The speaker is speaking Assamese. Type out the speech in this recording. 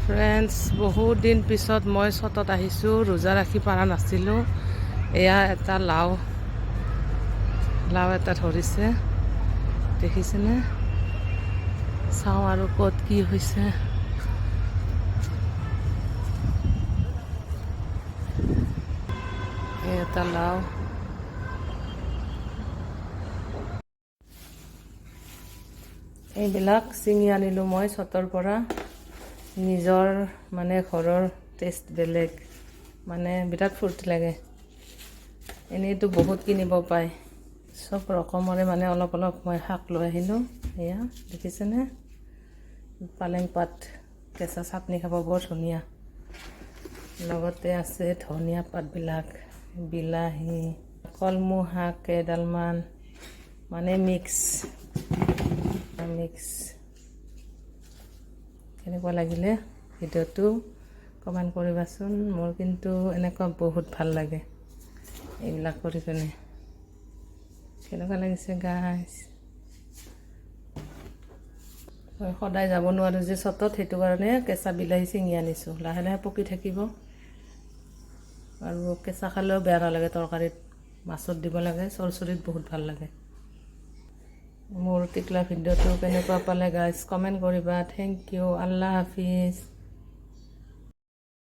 ফ্ৰেণ্ডছ, বহুত দিন পিছত মই চতত আহিছোঁ। ৰোজা ৰাখি পাৰা নাছিলোঁ। এয়া এটা লাও এটা ধৰিছে, দেখিছেনে? চাওঁ আৰু ক'ত কি হৈছে। এটা লাও, এইবিলাক ছিঙি আনিলোঁ মই চতৰ পৰা। নিজৰ মানে ঘৰৰ টেষ্ট বেলেগ, মানে বিৰাট ফূৰ্তি লাগে। এনেইতো বহুত কিনিব পায়, চব ৰকমৰে মানে অলপ অলপ মই শাক লৈ আহিলোঁ। এয়া দেখিছেনে? পালেং পাত, কেঁচা চাটনি খাব বৰ ধুনীয়া। লগতে আছে ধনিয়া পাতবিলাক, বিলাহী, কলমৌ শাক কেইডালমান, মানে মিক্স। কেনেকুৱা লাগিলে ভিডিঅ'টো কমেণ্ট কৰিবাচোন। মোৰ কিন্তু এনেকুৱা বহুত ভাল লাগে এইবিলাক কৰি কিনে। কেনেকুৱা লাগিছে গাইছ? মই সদায় যাব নোৱাৰোঁ যে চতত, সেইটো কাৰণে কেঁচা বিলাহী ছিঙি আনিছোঁ। লাহে লাহে পকি থাকিব আৰু কেঁচা খালেও বেয়া নালাগে। তৰকাৰীত মাছত দিব লাগে, চৰচৰিত বহুত ভাল লাগে। মোৰ টিকলা ভিডিঅ'টো কেনেকুৱা পালে গাইজ কমেণ্ট কৰিবা। থেংক ইউ, আল্লাহ হাফিজ।